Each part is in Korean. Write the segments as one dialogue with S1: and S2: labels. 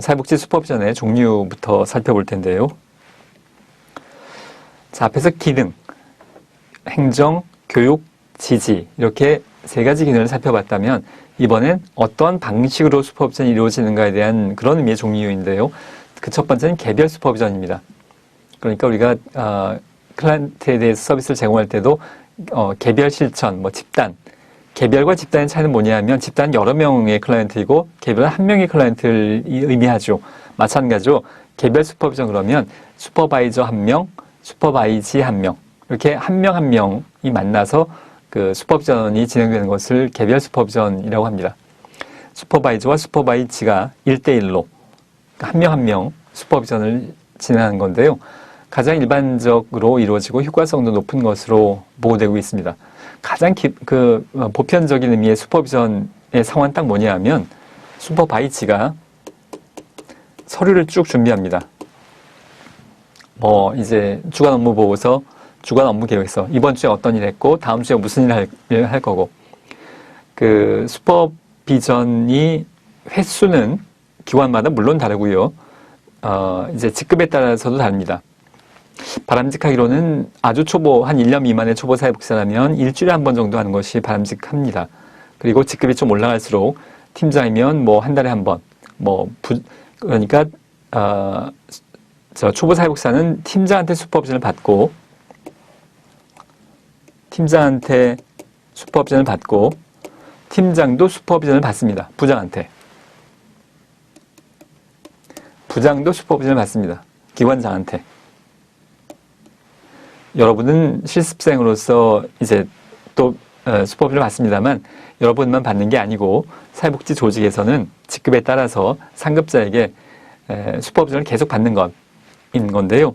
S1: 사회복지 슈퍼비전의 종류부터 살펴볼 텐데요. 자, 앞에서 기능, 행정, 교육, 지지 이렇게 세 가지 기능을 살펴봤다면 이번엔 어떤 방식으로 슈퍼비전이 이루어지는가에 대한 그런 의미의 종류인데요. 그 첫 번째는 개별 슈퍼비전입니다. 그러니까 우리가 클라이언트에 대해서 서비스를 제공할 때도 개별 실천, 집단, 개별과 집단의 차이는 뭐냐면 집단은 여러 명의 클라이언트이고 개별은 한 명의 클라이언트를 의미하죠. 마찬가지로 개별 슈퍼비전 그러면 슈퍼바이저 한 명, 슈퍼바이지 한 명 이렇게 한 명 한 명이 만나서 그 슈퍼비전이 진행되는 것을 개별 슈퍼비전이라고 합니다. 슈퍼바이저와 슈퍼바이지가 1대1로 한 명 한 명 슈퍼비전을 진행하는 건데요. 가장 일반적으로 이루어지고 효과성도 높은 것으로 보고되고 있습니다. 가장 보편적인 의미의 슈퍼비전의 상황은 딱 뭐냐 하면 슈퍼바이지가 서류를 쭉 준비합니다. 이제 주간 업무 보고서, 주간 업무 계획서, 이번 주에 어떤 일 했고 다음 주에 무슨 일을 할 거고, 그 슈퍼비전이 횟수는 기관마다 물론 다르고요. 이제 직급에 따라서도 다릅니다. 바람직하기로는 아주 초보, 한 1년 미만의 초보 사회복지사라면 일주일에 한 번 정도 하는 것이 바람직합니다. 그리고 직급이 좀 올라갈수록 팀장이면 한 달에 한 번, 그러니까, 초보 사회복지사는 팀장한테 슈퍼비전을 받고, 팀장도 슈퍼비전을 받습니다. 부장도 슈퍼비전을 받습니다. 기관장한테. 여러분은 실습생으로서 이제 또 슈퍼비전을 받습니다만 여러분만 받는 게 아니고 사회복지 조직에서는 직급에 따라서 상급자에게 슈퍼비전을 계속 받는 것인 건데요.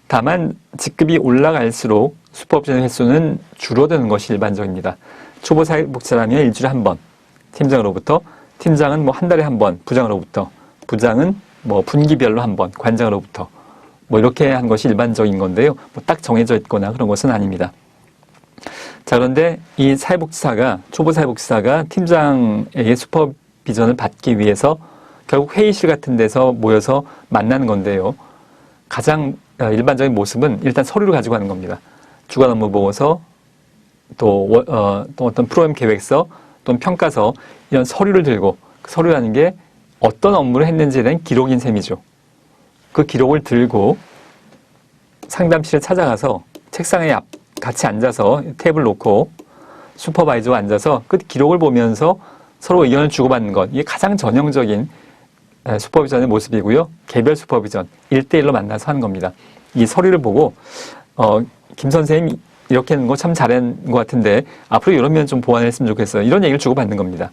S1: 다만 직급이 올라갈수록 슈퍼비전의 횟수는 줄어드는 것이 일반적입니다. 초보 사회복지라면 일주일에 한 번, 팀장으로부터, 팀장은 한 달에 한 번, 부장으로부터, 부장은 분기별로 한 번, 관장으로부터 이렇게 한 것이 일반적인 건데요. 딱 정해져 있거나 그런 것은 아닙니다. 자, 그런데 이 초보 사회복지사가 팀장에게 슈퍼비전을 받기 위해서 결국 회의실 같은 데서 모여서 만나는 건데요. 가장 일반적인 모습은 일단 서류를 가지고 가는 겁니다. 주간 업무 보고서, 또 어떤 프로그램 계획서, 또는 평가서, 이런 서류를 들고, 그 서류라는 게 어떤 업무를 했는지에 대한 기록인 셈이죠. 그 기록을 들고 상담실에 찾아가서 책상에 같이 앉아서 테이블 놓고 슈퍼바이저와 앉아서 그 기록을 보면서 서로 의견을 주고받는 것, 이게 가장 전형적인 슈퍼비전의 모습이고요. 개별 슈퍼비전, 1대1로 만나서 하는 겁니다. 이 서류를 보고 김 선생님 이렇게 하는 거 참 잘한 것 같은데 앞으로 이런 면 좀 보완했으면 좋겠어요. 이런 얘기를 주고받는 겁니다.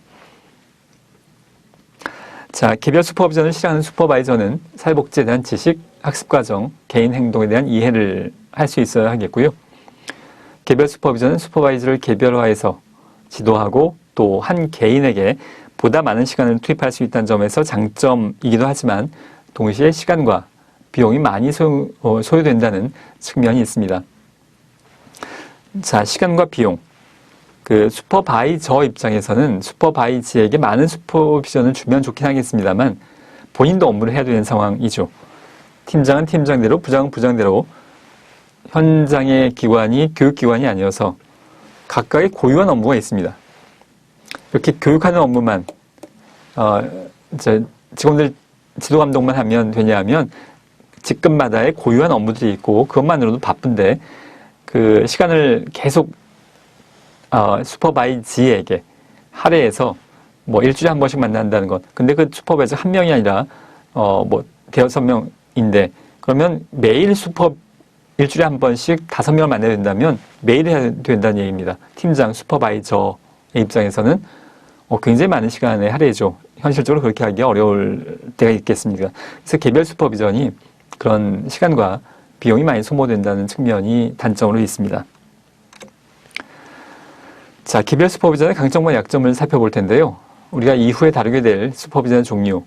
S1: 자, 개별 슈퍼비전을 실행하는 슈퍼바이저는 사회복지에 대한 지식, 학습과정, 개인 행동에 대한 이해를 할 수 있어야 하겠고요. 개별 슈퍼비전은 슈퍼바이저를 개별화해서 지도하고 또 한 개인에게 보다 많은 시간을 투입할 수 있다는 점에서 장점이기도 하지만 동시에 시간과 비용이 많이 소요된다는 측면이 있습니다. 자, 시간과 비용. 그 슈퍼바이저 입장에서는 슈퍼바이지에게 많은 슈퍼비전을 주면 좋긴 하겠습니다만 본인도 업무를 해야 되는 상황이죠. 팀장은 팀장대로, 부장은 부장대로 현장의 기관이 교육기관이 아니어서 각각의 고유한 업무가 있습니다. 이렇게 교육하는 업무만 직원들 지도 감독만 하면 되냐 하면 직급마다의 고유한 업무들이 있고 그것만으로도 바쁜데 그 시간을 계속 슈퍼바이지에게 할애해서 일주일에 한 번씩 만난다는 것. 근데 그 슈퍼바이저 한 명이 아니라 대여섯 명인데 그러면 매일 일주일에 한 번씩 5명을 만나야 된다면 매일 해야 된다는 얘기입니다. 팀장, 슈퍼바이저의 입장에서는 굉장히 많은 시간에 할애죠. 현실적으로 그렇게 하기 어려울 때가 있겠습니다. 그래서 개별 슈퍼비전이 그런 시간과 비용이 많이 소모된다는 측면이 단점으로 있습니다. 자, 개별 슈퍼비전의 강점과 약점을 살펴볼 텐데요. 우리가 이후에 다루게 될 슈퍼비전의 종류,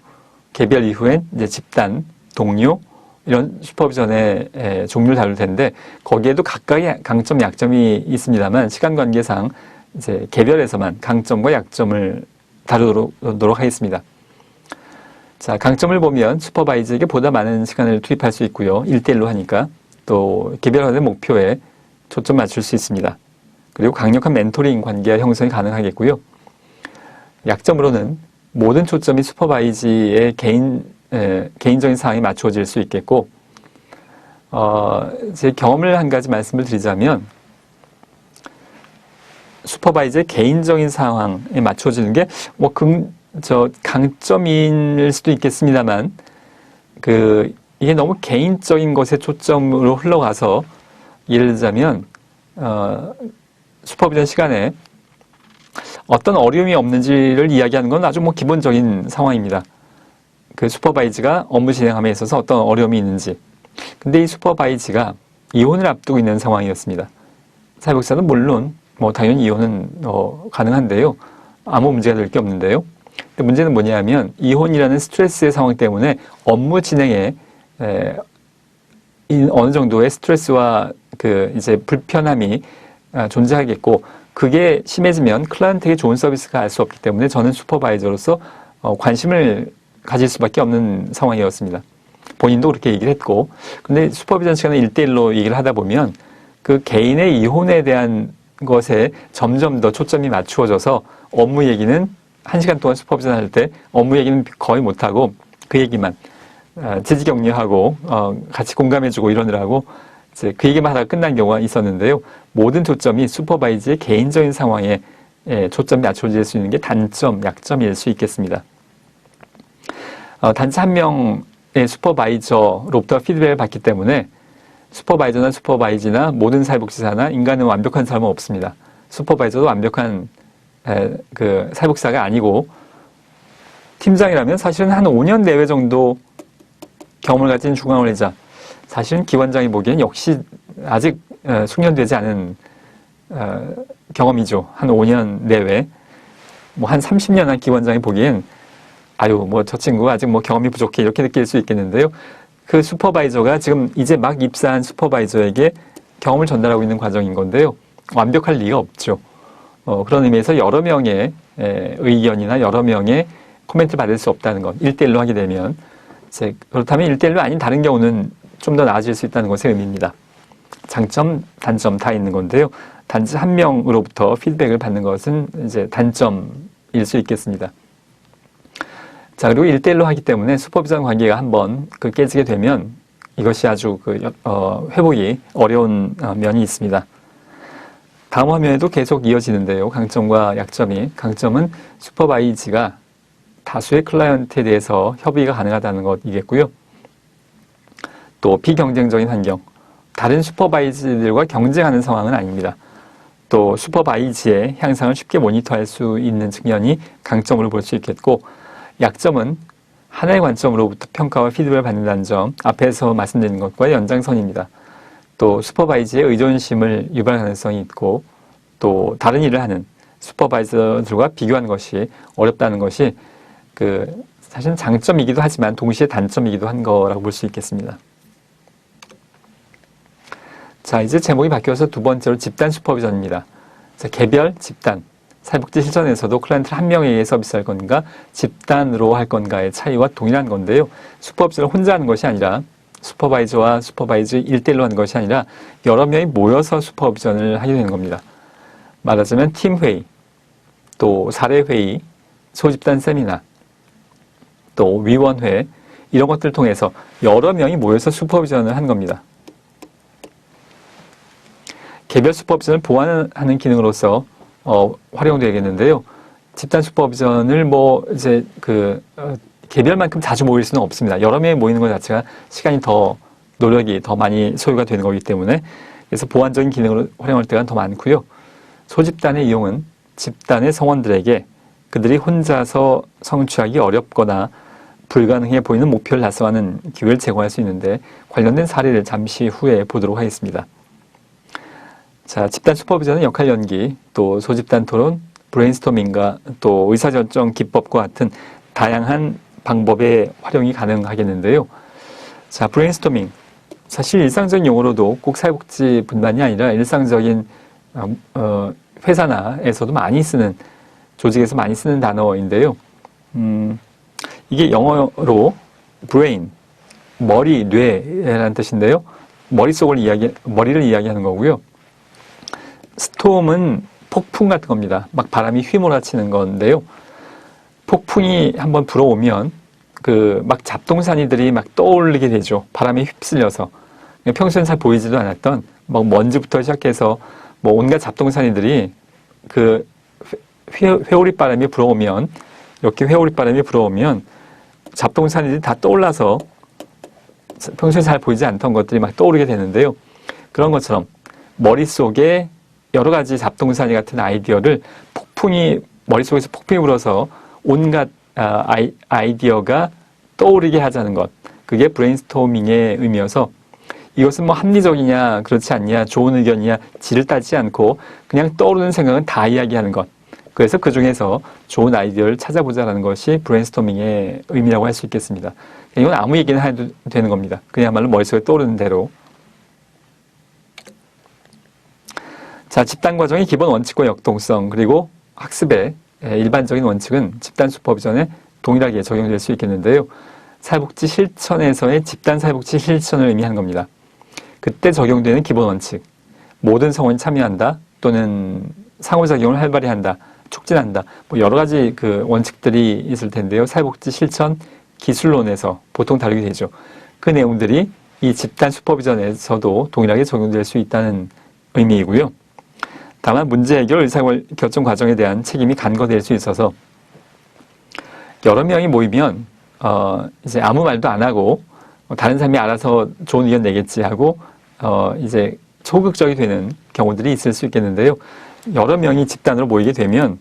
S1: 개별 이후엔 이제 집단, 동료, 이런 슈퍼비전의 종류를 다룰 텐데 거기에도 각각의 강점, 약점이 있습니다만 시간 관계상 이제 개별에서만 강점과 약점을 다루도록 하겠습니다. 자, 강점을 보면 슈퍼바이저에게 보다 많은 시간을 투입할 수 있고요. 1대1로 하니까 또 개별화된 목표에 초점 맞출 수 있습니다. 그리고 강력한 멘토링 관계와 형성이 가능하겠고요. 약점으로는 모든 초점이 슈퍼바이저의 개인적인 상황에 맞추어질 수 있겠고, 제 경험을 한 가지 말씀을 드리자면, 슈퍼바이저의 개인적인 상황에 맞춰지는 게, 강점일 수도 있겠습니다만, 이게 너무 개인적인 것에 초점으로 흘러가서, 예를 들자면, 슈퍼비전 시간에 어떤 어려움이 없는지를 이야기하는 건 아주 기본적인 상황입니다. 그 슈퍼바이저가 업무 진행함에 있어서 어떤 어려움이 있는지. 근데 이 슈퍼바이저가 이혼을 앞두고 있는 상황이었습니다. 사회복지사는 물론 당연히 이혼은 가능한데요. 아무 문제가 될 게 없는데요. 근데 문제는 뭐냐면 이혼이라는 스트레스의 상황 때문에 업무 진행에 어느 정도의 스트레스와 이제 불편함이 존재하겠고, 그게 심해지면 클라이언트에게 좋은 서비스가 알 수 없기 때문에 저는 슈퍼바이저로서 관심을 가질 수밖에 없는 상황이었습니다. 본인도 그렇게 얘기를 했고, 근데 슈퍼비전 시간에 1대1로 얘기를 하다 보면 그 개인의 이혼에 대한 것에 점점 더 초점이 맞추어져서 업무 얘기는 1시간 동안 슈퍼비전 할 때 업무 얘기는 거의 못하고 그 얘기만 지지격려하고 같이 공감해주고 이러느라고 이제 그 얘기만 하다가 끝난 경우가 있었는데요. 모든 초점이 슈퍼바이저의 개인적인 상황에 초점이 맞춰질 수 있는 게 단점, 약점일 수 있겠습니다. 단지 한 명의 슈퍼바이저로부터 피드백을 받기 때문에 슈퍼바이저나 슈퍼바이저나 모든 사회복지사나 인간은 완벽한 사람은 없습니다. 슈퍼바이저도 완벽한 사회복지사가 아니고, 팀장이라면 사실은 한 5년 내외 정도 경험을 가진 중앙관리자, 사실은 기관장이 보기엔 역시 아직 숙련되지 않은 경험이죠. 한 5년 내외, 한 30년 한 기관장이 보기엔 저 친구가 아직 경험이 부족해 이렇게 느낄 수 있겠는데요. 그 슈퍼바이저가 지금 이제 막 입사한 슈퍼바이저에게 경험을 전달하고 있는 과정인 건데요. 완벽할 리가 없죠. 그런 의미에서 여러 명의 의견이나 여러 명의 코멘트를 받을 수 없다는 것. 1대1로 하게 되면. 그렇다면 1대1로 아닌 다른 경우는 좀 더 나아질 수 있다는 것의 의미입니다. 장점, 단점 다 있는 건데요. 단지 한 명으로부터 피드백을 받는 것은 이제 단점일 수 있겠습니다. 자, 그리고 1대1로 하기 때문에 슈퍼비전 관계가 한번 깨지게 되면 이것이 아주 회복이 어려운 면이 있습니다. 다음 화면에도 계속 이어지는데요. 강점과 약점이. 강점은 슈퍼바이저가 다수의 클라이언트에 대해서 협의가 가능하다는 것이겠고요. 또 비경쟁적인 환경. 다른 슈퍼바이저들과 경쟁하는 상황은 아닙니다. 또 슈퍼바이저의 향상을 쉽게 모니터할 수 있는 측면이 강점으로 볼 수 있겠고, 약점은 하나의 관점으로부터 평가와 피드백을 받는다는 점, 앞에서 말씀드린 것과 연장선입니다. 또 슈퍼바이저의 의존심을 유발 가능성이 있고, 또 다른 일을 하는 슈퍼바이저들과 비교하는 것이 어렵다는 것이 사실은 장점이기도 하지만 동시에 단점이기도 한 거라고 볼 수 있겠습니다. 자, 이제 제목이 바뀌어서 두 번째로 집단 슈퍼비전입니다. 자, 개별, 집단. 사회복지 실전에서도 클라이언트를 한 명에게 서비스할 건가, 집단으로 할 건가의 차이와 동일한 건데요. 슈퍼비전을 혼자 하는 것이 아니라, 슈퍼바이저와 슈퍼바이저 1대1로 하는 것이 아니라 여러 명이 모여서 슈퍼비전을 하게 되는 겁니다. 말하자면 팀회의, 또 사례회의, 소집단 세미나, 또 위원회, 이런 것들을 통해서 여러 명이 모여서 슈퍼비전을 한 겁니다. 개별 슈퍼비전을 보완하는 기능으로서 활용되겠는데요. 집단 슈퍼비전을 개별만큼 자주 모일 수는 없습니다. 여러 명이 모이는 것 자체가 노력이 더 많이 소요가 되는 거기 때문에, 그래서 보완적인 기능으로 활용할 때가 더 많고요. 소집단의 이용은 집단의 성원들에게 그들이 혼자서 성취하기 어렵거나 불가능해 보이는 목표를 달성하는 기회를 제공할 수 있는데, 관련된 사례를 잠시 후에 보도록 하겠습니다. 자, 집단 슈퍼비전은 역할 연기, 또 소집단 토론, 브레인스토밍과 또 의사결정 기법과 같은 다양한 방법의 활용이 가능하겠는데요. 자, 브레인스토밍. 사실 일상적인 용어로도 꼭 사회복지뿐만이 아니라 일상적인 회사나에서도 많이 쓰는, 조직에서 많이 쓰는 단어인데요. 이게 영어로 brain, 머리, 뇌라는 뜻인데요. 머리를 이야기하는 거고요. 스톰은 폭풍 같은 겁니다. 막 바람이 휘몰아치는 건데요. 폭풍이 한번 불어오면 막 잡동사니들이 막 떠오르게 되죠. 바람에 휩쓸려서. 평소엔 잘 보이지도 않았던 막 먼지부터 시작해서 뭐 온갖 잡동사니들이 회오리 바람이 불어오면, 이렇게 회오리 바람이 불어오면 잡동사니들이 다 떠올라서 평소에 잘 보이지 않던 것들이 막 떠오르게 되는데요. 그런 것처럼 머릿속에 여러 가지 잡동사니 같은 아이디어를 머릿속에서 폭풍이 불어서 온갖 아이디어가 떠오르게 하자는 것. 그게 브레인스토밍의 의미여서, 이것은 뭐 합리적이냐 그렇지 않냐, 좋은 의견이냐 질을 따지지 않고 그냥 떠오르는 생각은 다 이야기하는 것. 그래서 그 중에서 좋은 아이디어를 찾아보자라는 것이 브레인스토밍의 의미라고 할 수 있겠습니다. 이건 아무 얘기나 해도 되는 겁니다. 그야말로 머릿속에 떠오르는 대로. 자, 집단 과정의 기본 원칙과 역동성, 그리고 학습의 일반적인 원칙은 집단 슈퍼비전에 동일하게 적용될 수 있겠는데요. 사회복지 실천에서의 집단 사회복지 실천을 의미하는 겁니다. 그때 적용되는 기본 원칙, 모든 성원이 참여한다, 또는 상호작용을 활발히 한다, 촉진한다, 뭐 여러 가지 원칙들이 있을 텐데요. 사회복지 실천 기술론에서 보통 다루게 되죠. 그 내용들이 이 집단 슈퍼비전에서도 동일하게 적용될 수 있다는 의미이고요. 다만 문제 해결, 의사결정 과정에 대한 책임이 간과될 수 있어서, 여러 명이 모이면 이제 아무 말도 안 하고 다른 사람이 알아서 좋은 의견 내겠지 하고 이제 소극적이 되는 경우들이 있을 수 있겠는데요. 여러 명이 집단으로 모이게 되면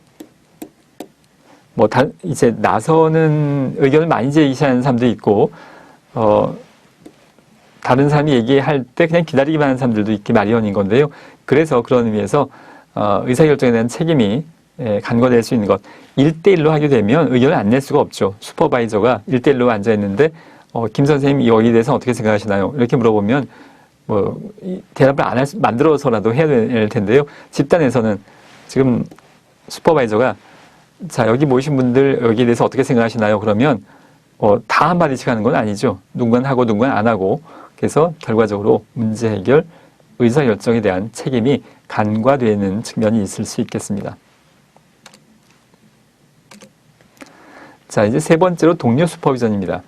S1: 이제 나서는 의견을 많이 제시하는 사람도 있고, 다른 사람이 얘기할 때 그냥 기다리기만 하는 사람들도 있기 마련인 건데요. 그래서 그런 의미에서 의사결정에 대한 책임이 간과될 수 있는 것. 1대1로 하게 되면 의견을 안 낼 수가 없죠. 슈퍼바이저가 1대1로 앉아있는데 김 선생님 여기에 대해서 어떻게 생각하시나요? 이렇게 물어보면 대답을 만들어서라도 해야 될 텐데요. 집단에서는 지금 슈퍼바이저가 자, 여기 모이신 분들 여기에 대해서 어떻게 생각하시나요? 그러면 다 한마디씩 하는 건 아니죠. 누군가는 하고 누군가는 안 하고, 그래서 결과적으로 문제 해결, 의사결정에 대한 책임이 간과되는 측면이 있을 수 있겠습니다. 자, 이제 세 번째로 동료 슈퍼비전입니다.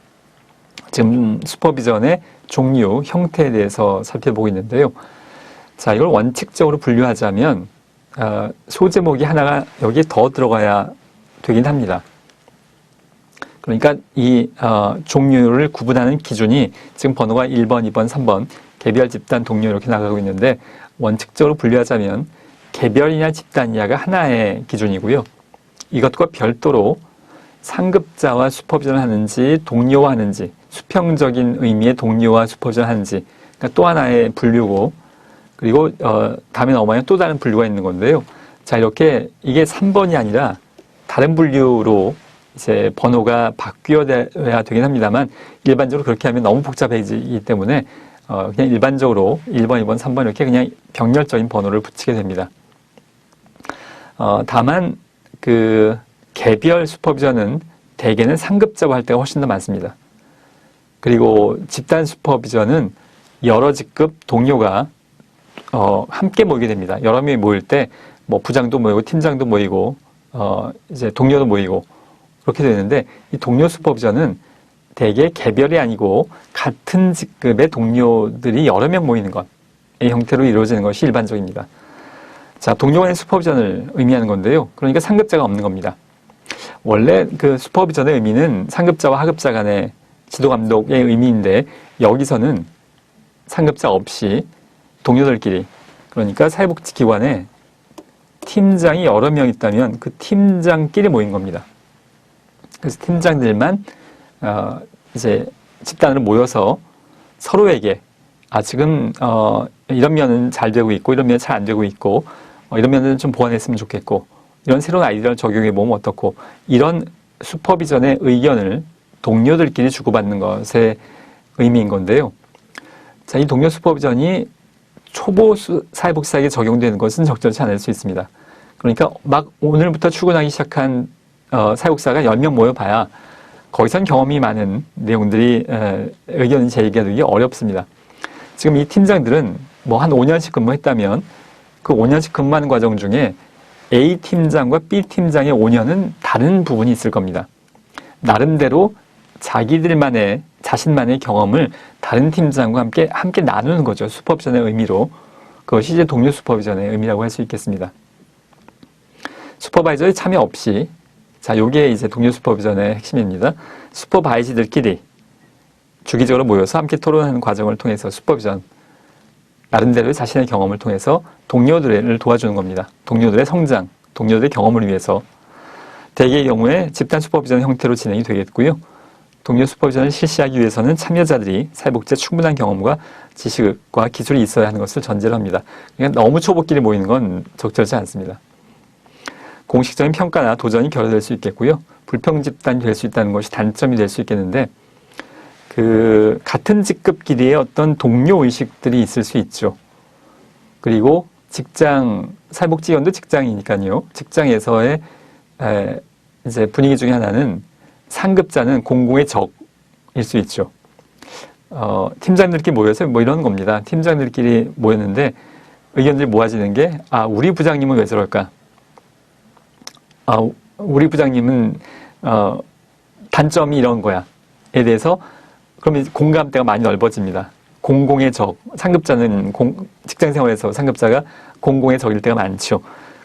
S1: 지금 슈퍼비전의 종류, 형태에 대해서 살펴보고 있는데요. 자, 이걸 원칙적으로 분류하자면 소제목이 하나가 여기에 더 들어가야 되긴 합니다. 그러니까 이 종류를 구분하는 기준이 지금 번호가 1번, 2번, 3번 개별, 집단, 동료 이렇게 나가고 있는데, 원칙적으로 분류하자면 개별이냐 집단이냐가 하나의 기준이고요. 이것과 별도로 상급자와 슈퍼비전을 하는지 동료와 하는지, 수평적인 의미의 동료와 슈퍼비전을 하는지, 그러니까 또 하나의 분류고, 그리고 다음에 넘어가면 또 다른 분류가 있는 건데요. 자, 이렇게 이게 3번이 아니라 다른 분류로 이제 번호가 바뀌어야 되긴 합니다만, 일반적으로 그렇게 하면 너무 복잡해지기 때문에 그냥 일반적으로 1번, 2번, 3번 이렇게 그냥 병렬적인 번호를 붙이게 됩니다. 다만 개별 슈퍼비전은 대개는 상급자와 할 때가 훨씬 더 많습니다. 그리고 집단 슈퍼비전은 여러 직급 동료가 함께 모이게 됩니다. 여러 명이 모일 때 뭐 부장도 모이고 팀장도 모이고 이제 동료도 모이고 그렇게 되는데, 이 동료 슈퍼비전은 대개 개별이 아니고 같은 직급의 동료들이 여러 명 모이는 것의 형태로 이루어지는 것이 일반적입니다. 자, 동료 간의 슈퍼비전을 의미하는 건데요. 그러니까 상급자가 없는 겁니다. 원래 슈퍼비전의 의미는 상급자와 하급자 간의 지도 감독의 의미인데, 여기서는 상급자 없이 동료들끼리, 그러니까 사회복지기관에 팀장이 여러 명 있다면 그 팀장끼리 모인 겁니다. 그래서 팀장들만 이제 집단으로 모여서 서로에게 지금 이런 면은 잘 되고 있고 이런 면은 잘 안 되고 있고 이런 면은 좀 보완했으면 좋겠고 이런 새로운 아이디어를 적용해 보면 어떻고, 이런 슈퍼비전의 의견을 동료들끼리 주고받는 것의 의미인 건데요. 자, 이 동료 슈퍼비전이 초보 사회복지사에게 적용되는 것은 적절치 않을 수 있습니다. 그러니까 막 오늘부터 출근하기 시작한 사회복지사가 10명 모여봐야 거기선 경험이 많은 내용들이 의견이 제기가 되기 어렵습니다. 지금 이 팀장들은 뭐 한 5년씩 근무했다면 그 5년씩 근무하는 과정 중에 A 팀장과 B 팀장의 5년은 다른 부분이 있을 겁니다. 나름대로 자신만의 경험을 다른 팀장과 함께 나누는 거죠. 슈퍼비전의 의미로. 그것이 이제 동료 슈퍼비전의 의미라고 할 수 있겠습니다. 슈퍼바이저의 참여 없이, 자, 요게 이제 동료 슈퍼비전의 핵심입니다. 슈퍼바이저들끼리 주기적으로 모여서 함께 토론하는 과정을 통해서 슈퍼비전, 나름대로의 자신의 경험을 통해서 동료들을 도와주는 겁니다. 동료들의 성장, 동료들의 경험을 위해서. 대개의 경우에 집단 슈퍼비전 형태로 진행이 되겠고요. 동료 슈퍼비전을 실시하기 위해서는 참여자들이 사회복지에 충분한 경험과 지식과 기술이 있어야 하는 것을 전제로 합니다. 그러니까 너무 초보끼리 모이는 건 적절치 않습니다. 공식적인 평가나 도전이 결여될 수 있겠고요. 불평집단이 될 수 있다는 것이 단점이 될 수 있겠는데, 같은 직급끼리의 어떤 동료 의식들이 있을 수 있죠. 그리고 사회복지위원도 직장이니까요. 직장에서의 이제 분위기 중에 하나는 상급자는 공공의 적일 수 있죠. 팀장들끼리 모여서 뭐 이런 겁니다. 팀장들끼리 모였는데 의견들이 모아지는 게, 우리 부장님은 왜 저럴까? 우리 부장님은 단점이 이런 거야. 에 대해서 그러면 공감대가 많이 넓어집니다. 공공의 적, 상급자는 직장생활에서 상급자가 공공의 적일 때가 많죠.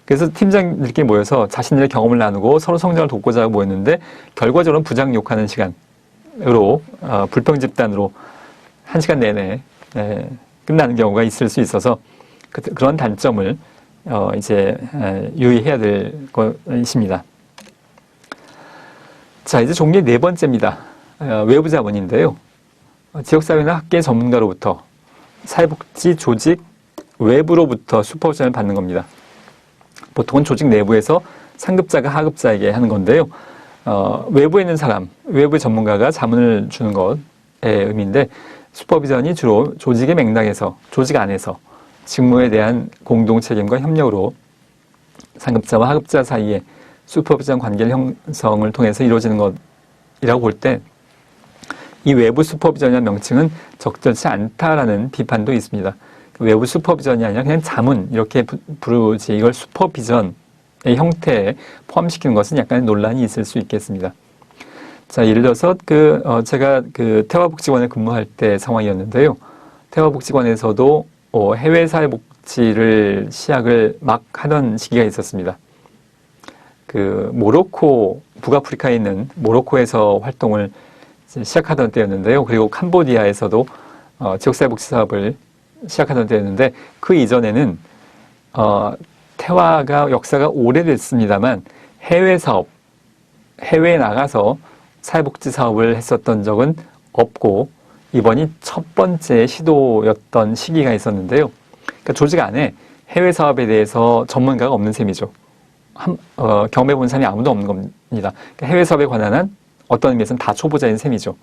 S1: 그래서 팀장들끼리 모여서 자신들의 경험을 나누고 서로 성장을 돕고자 하고 모였는데 결과적으로는 부장 욕하는 시간으로 불평집단으로 1시간 내내 끝나는 경우가 있을 수 있어서 그런 단점을 이제 유의해야 될 것입니다. 자, 이제 종류의 네 번째입니다. 외부 자문인데요. 지역사회나 학계 전문가로부터 사회복지 조직 외부로부터 슈퍼비전을 받는 겁니다. 보통은 조직 내부에서 상급자가 하급자에게 하는 건데요. 외부에 있는 사람, 외부 전문가가 자문을 주는 것의 의미인데, 슈퍼비전이 주로 조직의 맥락에서, 조직 안에서 직무에 대한 공동 책임과 협력으로 상급자와 하급자 사이에 슈퍼비전 관계를 형성을 통해서 이루어지는 것이라고 볼 때, 이 외부 슈퍼비전이라는 명칭은 적절치 않다라는 비판도 있습니다. 외부 슈퍼비전이 아니라 그냥 자문 이렇게 부르지, 이걸 슈퍼비전의 형태에 포함시키는 것은 약간의 논란이 있을 수 있겠습니다. 자, 예를 들어서 제가 태화복지관에 근무할 때 상황이었는데요. 태화복지관에서도 해외 사회복지를 시작을 막 하던 시기가 있었습니다. 모로코, 북아프리카에 있는 모로코에서 활동을 시작하던 때였는데요. 그리고 캄보디아에서도 지역사회복지 사업을 시작하던 때였는데, 그 이전에는 태화가 역사가 오래됐습니다만 해외에 나가서 사회복지 사업을 했었던 적은 없고, 이번이 첫 번째 시도였던 시기가 있었는데요. 그러니까 조직 안에 해외 사업에 대해서 전문가가 없는 셈이죠. 경험해본 사람이 아무도 없는 겁니다. 그러니까 해외 사업에 관한 한 어떤 의미에서는 다 초보자인 셈이죠.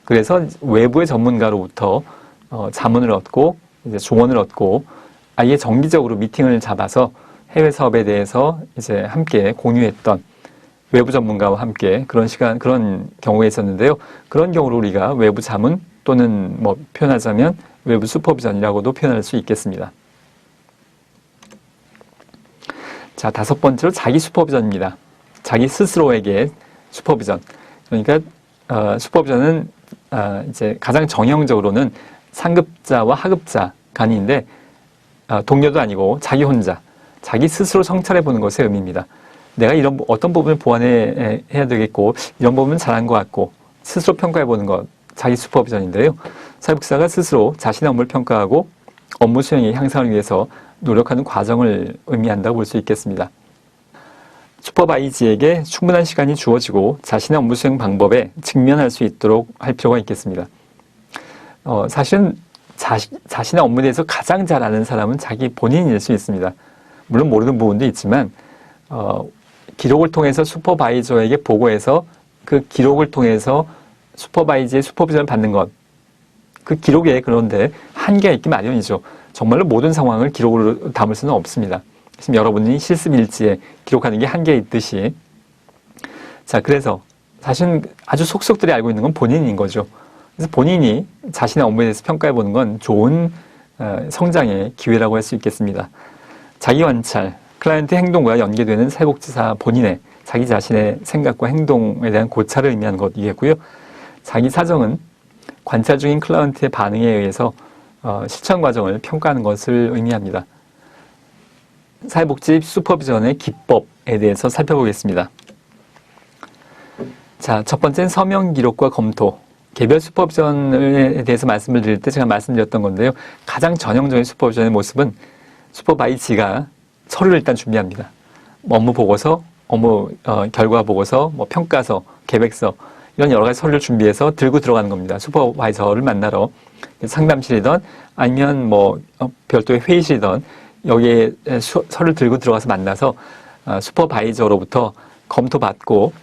S1: 그래서 외부의 전문가로부터 자문을 얻고 이제 조언을 얻고 아예 정기적으로 미팅을 잡아서 해외 사업에 대해서 이제 함께 공유했던 외부 전문가와 함께 그런 경우가 있었는데요. 그런 경우로 우리가 외부 자문 또는 뭐 표현하자면 외부 슈퍼비전이라고도 표현할 수 있겠습니다. 자, 다섯 번째로 자기 슈퍼비전입니다. 자기 스스로에게 슈퍼비전. 그러니까 슈퍼비전은 이제 가장 정형적으로는 상급자와 하급자 간인데, 동료도 아니고 자기 혼자, 자기 스스로 성찰해 보는 것의 의미입니다. 내가 어떤 부분을 보완해야 되겠고, 이런 부분은 잘한 것 같고, 스스로 평가해 보는 것, 자기 슈퍼비전인데요. 사회복지사가 스스로 자신의 업무를 평가하고 업무 수행의 향상을 위해서 노력하는 과정을 의미한다고 볼 수 있겠습니다. 슈퍼바이지에게 충분한 시간이 주어지고 자신의 업무 수행 방법에 직면할 수 있도록 할 필요가 있겠습니다. 사실은 자신의 업무에 대해서 가장 잘 아는 사람은 자기 본인일 수 있습니다. 물론 모르는 부분도 있지만 기록을 통해서 슈퍼바이저에게 보고해서 그 기록을 통해서 슈퍼바이저의 슈퍼비전을 받는 것, 그 기록에 그런데 한계가 있기 마련이죠. 정말로 모든 상황을 기록으로 담을 수는 없습니다. 지금 여러분이 실습 일지에 기록하는 게 한계가 있듯이, 자, 그래서 사실은 아주 속속들이 알고 있는 건 본인인 거죠. 그래서 본인이 자신의 업무에 대해서 평가해 보는 건 좋은 성장의 기회라고 할 수 있겠습니다. 자기 관찰, 클라이언트 행동과 연계되는 사회복지사 본인의 자기 자신의 생각과 행동에 대한 고찰을 의미하는 것이겠고요. 자기 사정은 관찰 중인 클라이언트의 반응에 의해서 실천 과정을 평가하는 것을 의미합니다. 사회복지 슈퍼비전의 기법에 대해서 살펴보겠습니다. 자, 첫 번째는 서명 기록과 검토. 개별 슈퍼비전에 대해서 말씀을 드릴 때 제가 말씀드렸던 건데요. 가장 전형적인 슈퍼비전의 모습은 슈퍼바이지가 서류를 일단 준비합니다. 업무 보고서, 업무 결과 보고서, 뭐 평가서, 계획서 이런 여러 가지 서류를 준비해서 들고 들어가는 겁니다. 슈퍼바이저를 만나러 상담실이든 아니면 뭐 별도의 회의실이든 여기에 서류를 들고 들어가서 만나서 슈퍼바이저로부터 검토받고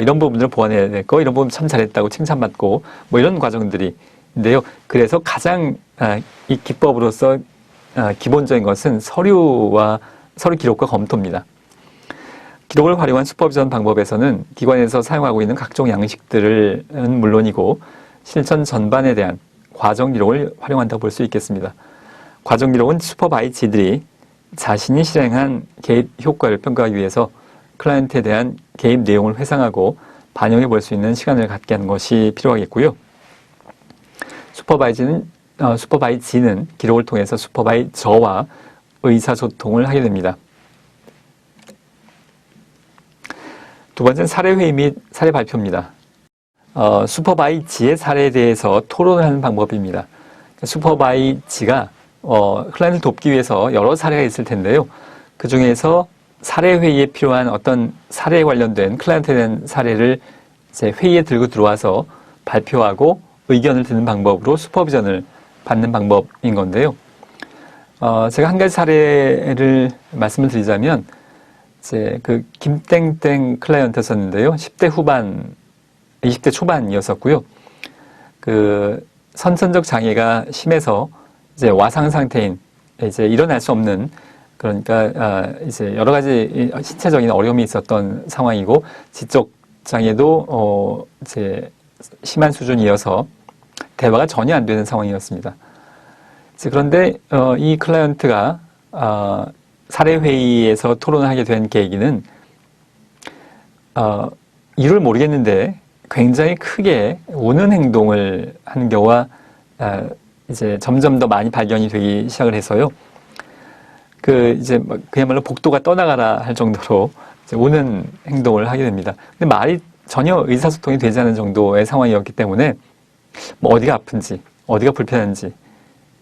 S1: 이런 부분들을 보완해야 될 거, 이런 부분 참 잘했다고 칭찬받고 뭐 이런 과정들인데요. 그래서 가장 이 기법으로서 기본적인 것은 서류 기록과 검토입니다. 기록을 활용한 슈퍼비전 방법에서는 기관에서 사용하고 있는 각종 양식들은 물론이고 실천 전반에 대한 과정 기록을 활용한다고 볼 수 있겠습니다. 과정 기록은 슈퍼바이지들이 자신이 실행한 개입 효과를 평가하기 위해서 클라이언트에 대한 개입 내용을 회상하고 반영해 볼 수 있는 시간을 갖게 하는 것이 필요하겠고요. 슈퍼바이지는 기록을 통해서 슈퍼바이저와 의사소통을 하게 됩니다. 두 번째는 사례회의 및 사례 발표입니다. 슈퍼바이지의 사례에 대해서 토론을 하는 방법입니다. 슈퍼바이지가 클라이언트를 돕기 위해서 여러 사례가 있을 텐데요. 그 중에서 사례회의에 필요한 어떤 사례에 관련된 클라이언트에 대한 사례를 이제 회의에 들고 들어와서 발표하고 의견을 듣는 방법으로 슈퍼비전을 받는 방법인 건데요. 제가 한 가지 사례를 말씀을 드리자면, 이제 그 김땡땡 클라이언트였었는데요. 10대 후반, 20대 초반이었었고요. 그 선천적 장애가 심해서 이제 와상 상태인, 이제 일어날 수 없는, 그러니까 이제 여러 가지 신체적인 어려움이 있었던 상황이고 지적 장애도 이제 심한 수준이어서 대화가 전혀 안 되는 상황이었습니다. 그런데 이 클라이언트가 사례 회의에서 토론을 하게 된 계기는 이유를 모르겠는데 굉장히 크게 우는 행동을 하는 경우가 이제 점점 더 많이 발견이 되기 시작을 해서요. 이제 그야말로 복도가 떠나가라 할 정도로 이제 우는 행동을 하게 됩니다. 근데 말이 전혀 의사소통이 되지 않은 정도의 상황이었기 때문에 뭐 어디가 아픈지, 어디가 불편한지,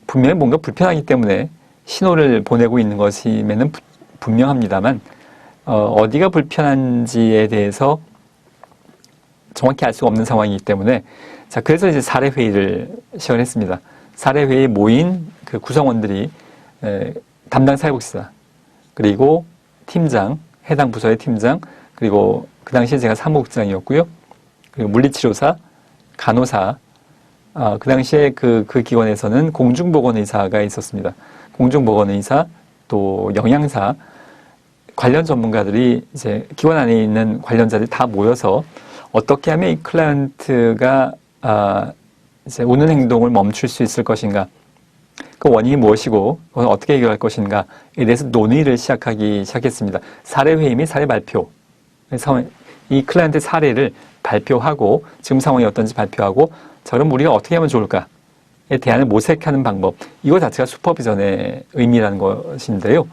S1: 분명히 뭔가 불편하기 때문에 신호를 보내고 있는 것임에는 분명합니다만, 어디가 불편한지에 대해서 정확히 알 수가 없는 상황이기 때문에, 자, 그래서 이제 사례회의를 시작했습니다. 사례회의에 모인 그 구성원들이 담당 사회복지사, 그리고 팀장, 해당 부서의 팀장, 그리고 그 당시에 제가 사무국장이었고요. 그리고 물리치료사, 간호사, 그 당시에 그 기관에서는 공중보건의사가 있었습니다. 공중보건의사, 또 영양사, 관련 전문가들이 이제 기관 안에 있는 관련자들이 다 모여서 어떻게 하면 이 클라이언트가 이제 우는 행동을 멈출 수 있을 것인가, 그 원인이 무엇이고 그건 어떻게 해결할 것인가에 대해서 논의를 시작했습니다. 사례회의 및 사례 발표. 그래서 이 클라이언트 사례를 발표하고 지금 상황이 어떤지 발표하고, 자, 그럼 우리가 어떻게 하면 좋을까에 대안을 모색하는 방법, 이거 자체가 슈퍼비전의 의미라는 것인데요.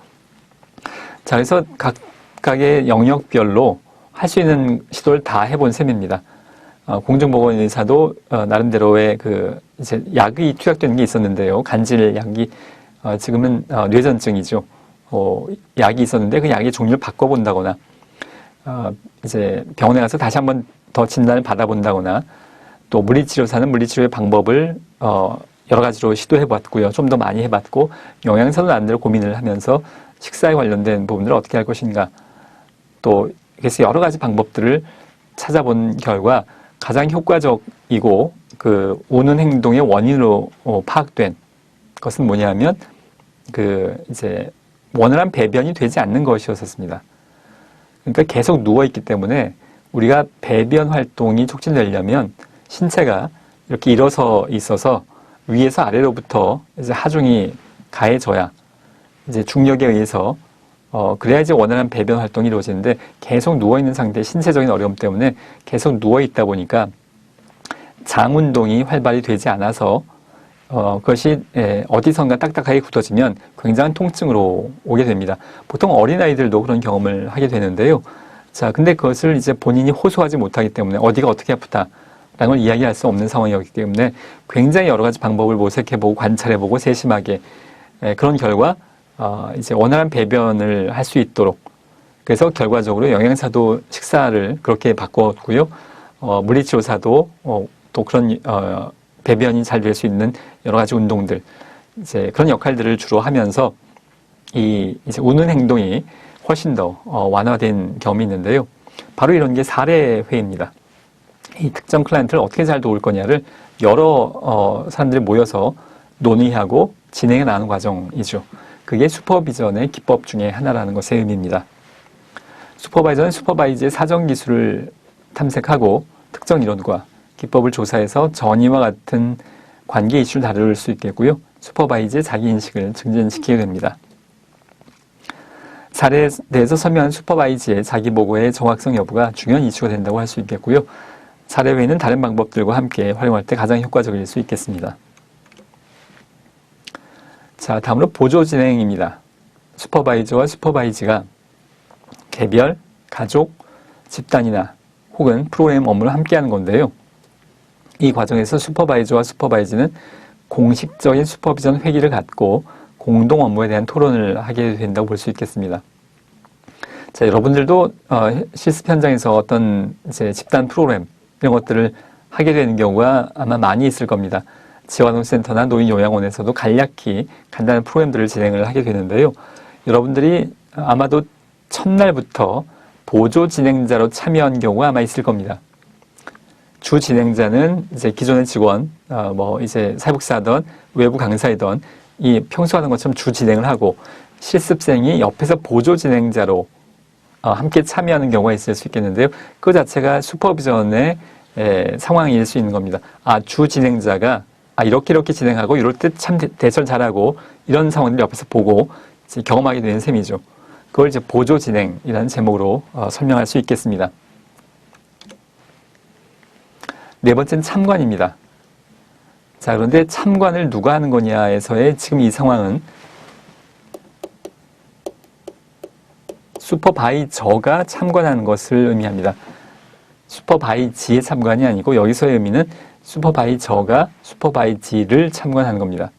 S1: 자, 그래서 각각의 영역별로 할 수 있는 시도를 다 해본 셈입니다. 공중보건의사도 나름대로의 이제 약이 투약되는 게 있었는데요. 간질 약이 지금은 뇌전증이죠. 약이 있었는데 그 약의 종류를 바꿔본다거나, 이제 병원에 가서 다시 한번 더 진단을 받아본다거나, 또 물리치료사는 물리치료의 방법을 여러 가지로 시도해봤고요. 좀 더 많이 해봤고, 영양사도 나름대로 고민을 하면서 식사에 관련된 부분들을 어떻게 할 것인가, 또 그래서 여러 가지 방법들을 찾아본 결과 가장 효과적이고 우는 행동의 원인으로 파악된 것은 뭐냐면 이제 원활한 배변이 되지 않는 것이었습니다. 그러니까 계속 누워 있기 때문에 우리가 배변 활동이 촉진되려면 신체가 이렇게 일어서 있어서 위에서 아래로부터 이제 하중이 가해져야 이제 중력에 의해서 그래야지 원활한 배변 활동이 이루어지는데 계속 누워있는 상태, 신체적인 어려움 때문에 계속 누워있다 보니까 장 운동이 활발히 되지 않아서 그것이 어디선가 딱딱하게 굳어지면 굉장한 통증으로 오게 됩니다. 보통 어린아이들도 그런 경험을 하게 되는데요. 자, 근데 그것을 이제 본인이 호소하지 못하기 때문에 어디가 어떻게 아프다라는 걸 이야기할 수 없는 상황이었기 때문에 굉장히 여러 가지 방법을 모색해보고 관찰해보고 세심하게 그런 결과 이제 원활한 배변을 할 수 있도록 그래서 결과적으로 영양사도 식사를 그렇게 바꿨고요. 물리치료사도 또 그런 배변이 잘 될 수 있는 여러 가지 운동들 이제 그런 역할들을 주로 하면서 이제 우는 행동이 훨씬 더 완화된 경험이 있는데요. 바로 이런 게 사례회입니다. 이 특정 클라이언트를 어떻게 잘 도울 거냐를 여러 사람들이 모여서 논의하고 진행해 나가는 과정이죠. 그게 슈퍼비전의 기법 중에 하나라는 것의 의미입니다. 슈퍼바이저는 슈퍼바이즈의 사정 기술을 탐색하고 특정 이론과 기법을 조사해서 전이와 같은 관계 이슈를 다룰 수 있겠고요. 슈퍼바이즈의 자기인식을 증진시키게 됩니다. 사례에 대해서 설명한 슈퍼바이즈의 자기보고의 정확성 여부가 중요한 이슈가 된다고 할 수 있겠고요. 사례 외에는 다른 방법들과 함께 활용할 때 가장 효과적일 수 있겠습니다. 자, 다음으로 보조 진행입니다. 슈퍼바이저와 슈퍼바이즈가 개별, 가족, 집단이나 혹은 프로그램 업무를 함께하는 건데요. 이 과정에서 슈퍼바이저와 슈퍼바이즈는 공식적인 슈퍼비전 회의를 갖고 공동 업무에 대한 토론을 하게 된다고 볼 수 있겠습니다. 자, 여러분들도 실습 현장에서 어떤 이제 집단 프로그램 이런 것들을 하게 되는 경우가 아마 많이 있을 겁니다. 지원센터나 노인요양원에서도 간략히 간단한 프로그램들을 진행을 하게 되는데요. 여러분들이 아마도 첫날부터 보조 진행자로 참여한 경우가 아마 있을 겁니다. 주 진행자는 이제 기존의 직원, 이제 사회복지사든 외부 강사이든 이 평소 하는 것처럼 주 진행을 하고 실습생이 옆에서 보조 진행자로 함께 참여하는 경우가 있을 수 있겠는데요. 그 자체가 슈퍼비전의 상황일 수 있는 겁니다. 주 진행자가 이렇게 진행하고 이럴 때 참 대처를 잘하고 이런 상황을 옆에서 보고 이제 경험하게 되는 셈이죠. 그걸 이제 보조 진행이라는 제목으로 설명할 수 있겠습니다. 네 번째는 참관입니다. 자, 그런데 참관을 누가 하는 거냐에서의 지금 이 상황은 슈퍼바이저가 참관하는 것을 의미합니다. 슈퍼바이지의 참관이 아니고 여기서의 의미는 슈퍼바이저가 슈퍼바이지를 참관하는 겁니다.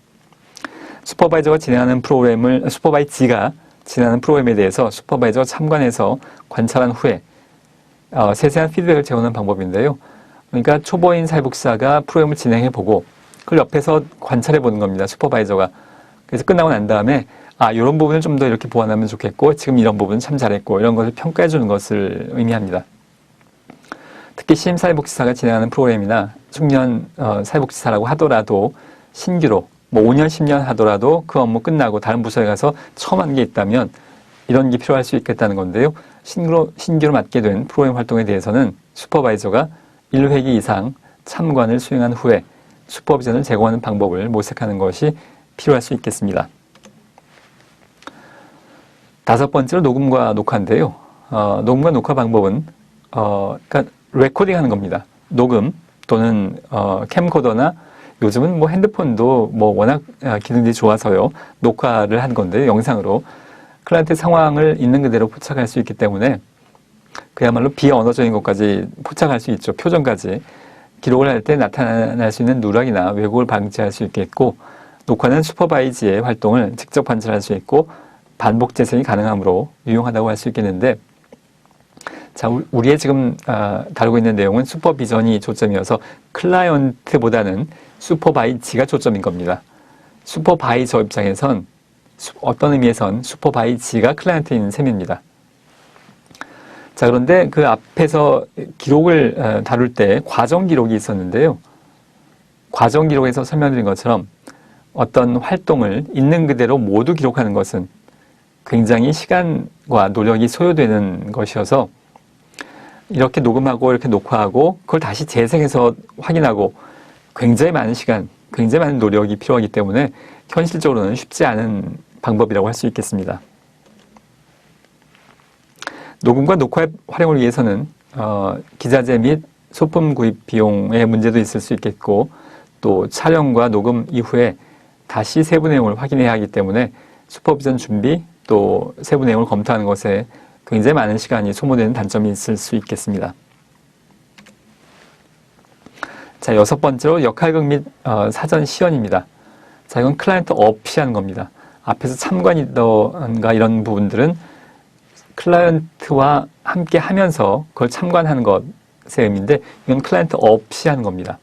S1: 슈퍼바이지가 진행하는 프로그램에 대해서 슈퍼바이저가 참관해서 관찰한 후에 세세한 피드백을 제공하는 방법인데요. 그러니까 초보인 사회복지사가 프로그램을 진행해보고 그걸 옆에서 관찰해보는 겁니다. 슈퍼바이저가. 그래서 끝나고 난 다음에 이런 부분을 좀 더 이렇게 보완하면 좋겠고 지금 이런 부분은 참 잘했고 이런 것을 평가해주는 것을 의미합니다. 특히 신임사회복지사가 진행하는 프로그램이나 중년 사회복지사라고 하더라도 신규로 5년, 10년 하더라도 그 업무 끝나고 다른 부서에 가서 처음 하는 게 있다면 이런 게 필요할 수 있겠다는 건데요. 신규로 맡게 된 프로그램 활동에 대해서는 슈퍼바이저가 1회기 이상 참관을 수행한 후에 슈퍼비전을 제공하는 방법을 모색하는 것이 필요할 수 있겠습니다. 다섯 번째로 녹음과 녹화인데요. 녹음과 녹화 방법은 그러니까 레코딩하는 겁니다. 녹음 또는 캠코더나 요즘은 핸드폰도 워낙 기능들이 좋아서요. 녹화를 한 건데 영상으로 클라이언트 상황을 있는 그대로 포착할 수 있기 때문에 그야말로 비언어적인 것까지 포착할 수 있죠. 표정까지. 기록을 할 때 나타날 수 있는 누락이나 왜곡을 방지할 수 있겠고 녹화는 슈퍼바이즈의 활동을 직접 관찰할 수 있고 반복 재생이 가능하므로 유용하다고 할 수 있겠는데 자, 우리의 지금 다루고 있는 내용은 슈퍼비전이 초점이어서 클라이언트보다는 슈퍼바이지가 초점인 겁니다. 슈퍼바이저 입장에선 어떤 의미에선 슈퍼바이지가 클라이언트인 셈입니다. 자, 그런데 그 앞에서 기록을 다룰 때 과정 기록이 있었는데요. 과정 기록에서 설명드린 것처럼 어떤 활동을 있는 그대로 모두 기록하는 것은 굉장히 시간과 노력이 소요되는 것이어서 이렇게 녹음하고 이렇게 녹화하고 그걸 다시 재생해서 확인하고 굉장히 많은 시간, 굉장히 많은 노력이 필요하기 때문에 현실적으로는 쉽지 않은 방법이라고 할 수 있겠습니다. 녹음과 녹화의 활용을 위해서는 기자재 및 소품 구입 비용의 문제도 있을 수 있겠고 또 촬영과 녹음 이후에 다시 세부 내용을 확인해야 하기 때문에 슈퍼비전 준비 또 세부 내용을 검토하는 것에 굉장히 많은 시간이 소모되는 단점이 있을 수 있겠습니다. 자, 여섯 번째로 역할극 및 사전 시연입니다. 자, 이건 클라이언트 없이 하는 겁니다. 앞에서 참관이던가 이런 부분들은 클라이언트와 함께 하면서 그걸 참관하는 것의 의미인데 이건 클라이언트 없이 하는 겁니다.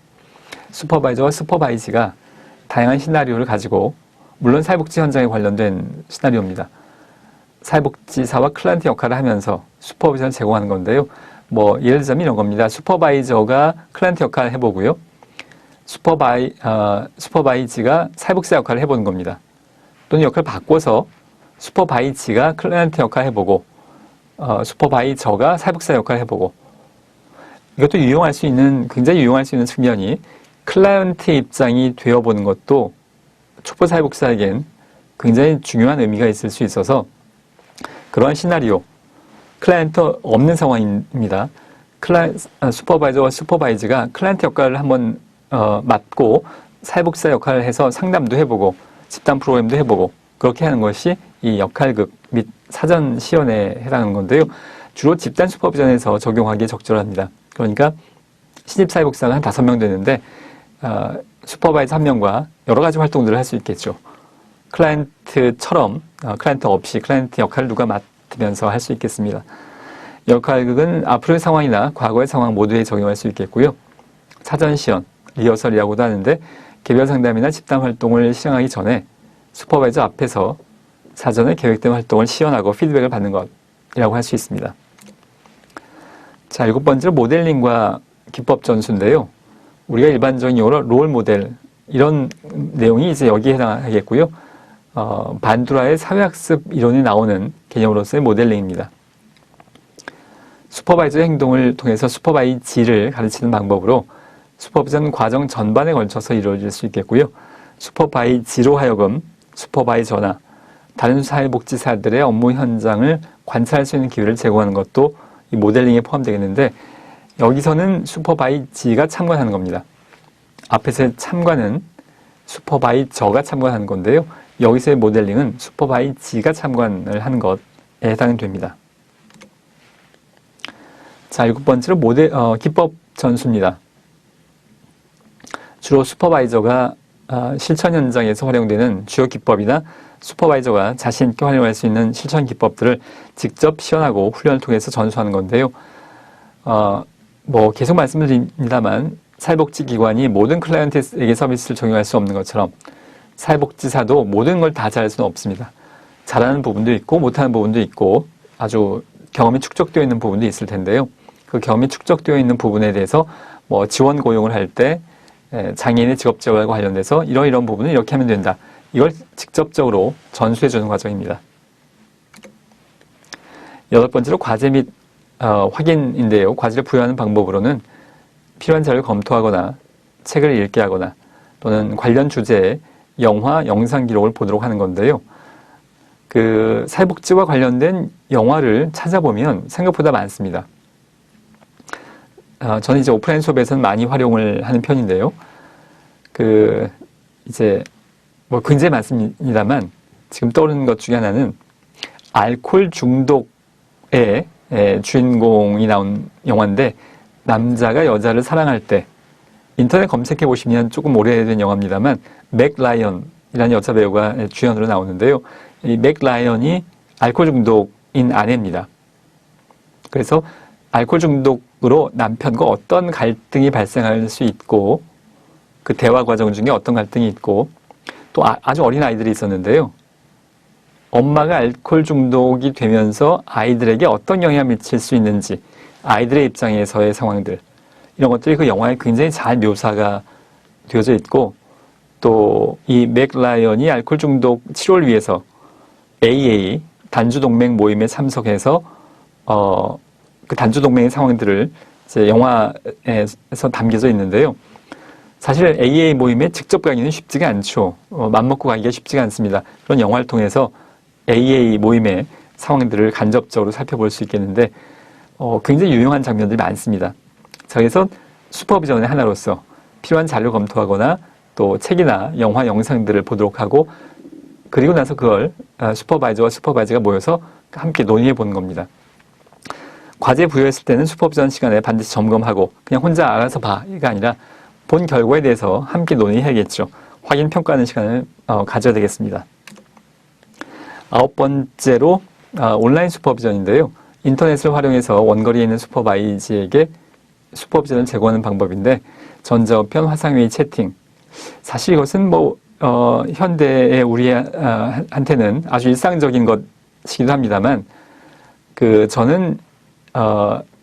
S1: 슈퍼바이저와 슈퍼바이지가 다양한 시나리오를 가지고 물론 사회복지 현장에 관련된 시나리오입니다. 사회복지사와 클라이언트 역할을 하면서 슈퍼비전을 제공하는 건데요. 뭐 예를 들자면 이런 겁니다. 슈퍼바이저가 클라이언트 역할을 해보고요. 슈퍼바이지가 사회복지사 역할을 해보는 겁니다. 또는 역할을 바꿔서 슈퍼바이지가 클라이언트 역할을 해보고 슈퍼바이저가 사회복지사 역할을 해보고 이것도 굉장히 유용할 수 있는 측면이 클라이언트 입장이 되어보는 것도 촉보 사회복지사에겐 굉장히 중요한 의미가 있을 수 있어서 그러한 시나리오, 클라이언트 없는 상황입니다. 슈퍼바이저와 슈퍼바이즈가 클라이언트 역할을 한번 맡고 사회복지사 역할을 해서 상담도 해보고 집단 프로그램도 해보고 그렇게 하는 것이 이 역할극 및 사전 시연에 해당하는 건데요. 주로 집단 슈퍼비전에서 적용하기에 적절합니다. 그러니까 신입 사회복지사가 한 5명 되는데 슈퍼바이저 1명과 여러 가지 활동들을 할 수 있겠죠. 클라이언트처럼 클라이언트 없이 클라이언트 역할을 누가 맡으면서 할 수 있겠습니다. 역할극은 앞으로의 상황이나 과거의 상황 모두에 적용할 수 있겠고요. 사전 시연, 리허설이라고도 하는데 개별 상담이나 집단 활동을 시행하기 전에 슈퍼바이저 앞에서 사전에 계획된 활동을 시연하고 피드백을 받는 것이라고 할 수 있습니다. 자, 7번째로 모델링과 기법 전수인데요. 우리가 일반적인 용어로 롤 모델 이런 내용이 이제 여기에 해당하겠고요. 반두라의 사회학습 이론이 나오는 개념으로서의 모델링입니다. 슈퍼바이저의 행동을 통해서 슈퍼바이지를 가르치는 방법으로 슈퍼비전 과정 전반에 걸쳐서 이루어질 수 있겠고요. 슈퍼바이지로 하여금 슈퍼바이저나 다른 사회복지사들의 업무 현장을 관찰할 수 있는 기회를 제공하는 것도 이 모델링에 포함되겠는데 여기서는 슈퍼바이지가 참관하는 겁니다. 앞에서의 참관은 슈퍼바이저가 참관하는 건데요. 여기서의 모델링은 슈퍼바이지가 참관을 하는 것에 해당이 됩니다. 자, 7번째로 기법 전수입니다. 주로 슈퍼바이저가 실천 현장에서 활용되는 주요 기법이나 슈퍼바이저가 자신 있게 활용할 수 있는 실천 기법들을 직접 시연하고 훈련을 통해서 전수하는 건데요. 계속 말씀을 드립니다만 사회복지기관이 모든 클라이언트에게 서비스를 적용할 수 없는 것처럼 사회복지사도 모든 걸 다 잘할 수는 없습니다. 잘하는 부분도 있고 못하는 부분도 있고 아주 경험이 축적되어 있는 부분도 있을 텐데요. 그 경험이 축적되어 있는 부분에 대해서 지원 고용을 할 때 장애인의 직업재활과 관련돼서 이런 부분은 이렇게 하면 된다. 이걸 직접적으로 전수해 주는 과정입니다. 8번째로 과제 및 확인인데요. 과제를 부여하는 방법으로는 필요한 자료를 검토하거나 책을 읽게 하거나 또는 관련 주제의 영화, 영상 기록을 보도록 하는 건데요. 그 사회복지와 관련된 영화를 찾아보면 생각보다 많습니다. 저는 이제 오프라인 수업에서는 많이 활용을 하는 편인데요. 굉장히 많습니다만 지금 떠오르는 것 중에 하나는 알코올 중독의 주인공이 나온 영화인데 남자가 여자를 사랑할 때 인터넷 검색해 보시면 조금 오래된 영화입니다만 맥 라이언이라는 여자 배우가 주연으로 나오는데요. 이 맥 라이언이 알코올 중독인 아내입니다. 그래서 알코올 중독으로 남편과 어떤 갈등이 발생할 수 있고 그 대화 과정 중에 어떤 갈등이 있고 또 아주 어린 아이들이 있었는데요. 엄마가 알코올 중독이 되면서 아이들에게 어떤 영향을 미칠 수 있는지 아이들의 입장에서의 상황들 이런 것들이 그 영화에 굉장히 잘 묘사가 되어져 있고 또 이 맥 라이언이 알코올 중독 치료를 위해서 AA 단주동맹 모임에 참석해서 그 단주 동맹의 상황들을 이제 영화에서 담겨져 있는데요. 사실 AA 모임에 직접 가기는 쉽지가 않죠. 맘먹고 가기가 쉽지가 않습니다. 그런 영화를 통해서 AA 모임의 상황들을 간접적으로 살펴볼 수 있겠는데 굉장히 유용한 장면들이 많습니다. 자, 그래서 슈퍼비전의 하나로서 필요한 자료 검토하거나 또 책이나 영화 영상들을 보도록 하고 그리고 나서 그걸 슈퍼바이저와 슈퍼바이저가 모여서 함께 논의해 보는 겁니다. 과제 부여했을 때는 슈퍼비전 시간에 반드시 점검하고 그냥 혼자 알아서 봐가 아니라 본 결과에 대해서 함께 논의해야겠죠. 확인 평가하는 시간을 가져야 되겠습니다. 9번째로 온라인 슈퍼비전인데요. 인터넷을 활용해서 원거리에 있는 슈퍼바이즈에게 슈퍼비전을 제공하는 방법인데 전자우편, 화상회의, 채팅. 사실 이것은 현대의 우리한테는 아주 일상적인 것이기도 합니다만 저는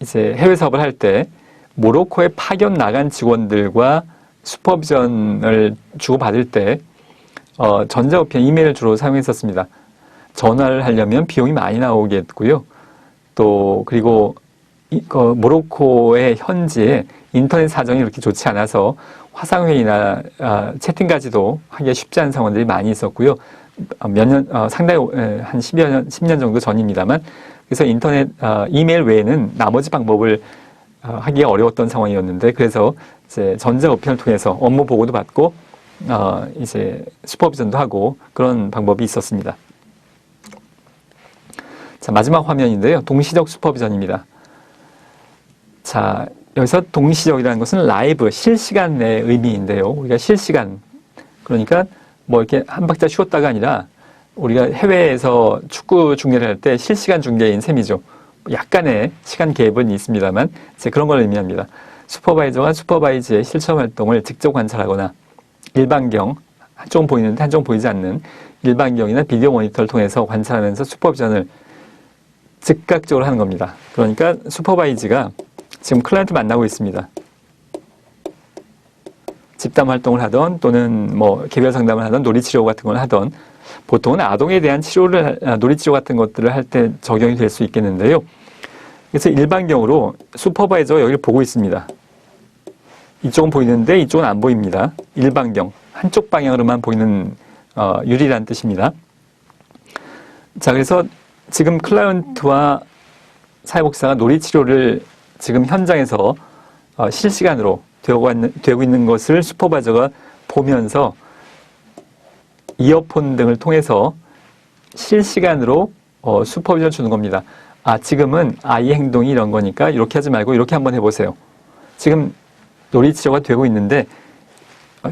S1: 이제 해외 사업을 할 때 모로코에 파견 나간 직원들과 슈퍼비전을 주고받을 때 전자우편, 이메일을 주로 사용했었습니다. 전화를 하려면 비용이 많이 나오겠고요. 또 그리고 모로코의 현지에 인터넷 사정이 그렇게 좋지 않아서 화상회의나 채팅까지도 하기가 쉽지 않은 상황들이 많이 있었고요. 상당히 한 10년 정도 전입니다만 그래서 인터넷, 이메일 외에는 나머지 방법을 하기가 어려웠던 상황이었는데 그래서 이제 전자우편을 통해서 업무 보고도 받고 이제 슈퍼비전도 하고 그런 방법이 있었습니다. 자, 마지막 화면인데요. 동시적 슈퍼비전입니다. 자, 여기서 동시적이라는 것은 라이브, 실시간의 의미인데요. 우리가 실시간, 그러니까 이렇게 한 박자 쉬었다가 아니라 우리가 해외에서 축구 중계를 할 때 실시간 중계인 셈이죠. 약간의 시간 갭은 있습니다만 이제 그런 걸 의미합니다. 슈퍼바이저가 슈퍼바이즈의 실천 활동을 직접 관찰하거나 일반경, 한쪽은 보이는데 한쪽은 보이지 않는 일반경이나 비디오 모니터를 통해서 관찰하면서 슈퍼비전을 즉각적으로 하는 겁니다. 그러니까 슈퍼바이즈가 지금 클라이언트 만나고 있습니다. 집담 활동을 하던 또는 개별 상담을 하던 놀이치료 같은 걸 하던 보통은 아동에 대한 놀이치료 같은 것들을 할 때 적용이 될 수 있겠는데요. 그래서 일반경으로 슈퍼바이저가 여기를 보고 있습니다. 이쪽은 보이는데 이쪽은 안 보입니다. 일반경, 한쪽 방향으로만 보이는 유리라는 뜻입니다. 자, 그래서 지금 클라이언트와 사회복지사가 놀이치료를 지금 현장에서 실시간으로 되고 있는 것을 슈퍼바이저가 보면서 이어폰 등을 통해서 실시간으로 슈퍼비전을 주는 겁니다. 지금은 이 행동이 이런 거니까 이렇게 하지 말고 이렇게 한번 해보세요. 지금 놀이치료가 되고 있는데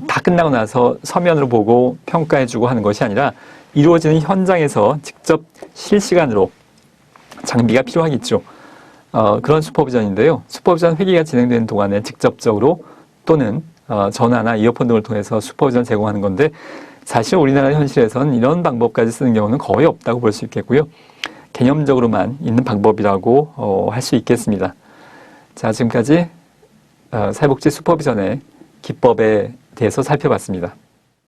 S1: 다 끝나고 나서 서면으로 보고 평가해주고 하는 것이 아니라 이루어지는 현장에서 직접 실시간으로 장비가 필요하겠죠. 그런 슈퍼비전인데요. 슈퍼비전 회기가 진행되는 동안에 직접적으로 또는 전화나 이어폰 등을 통해서 슈퍼비전을 제공하는 건데 사실 우리나라 현실에서는 이런 방법까지 쓰는 경우는 거의 없다고 볼 수 있겠고요. 개념적으로만 있는 방법이라고 할 수 있겠습니다. 자, 지금까지 사회복지 슈퍼비전의 기법에 대해서 살펴봤습니다.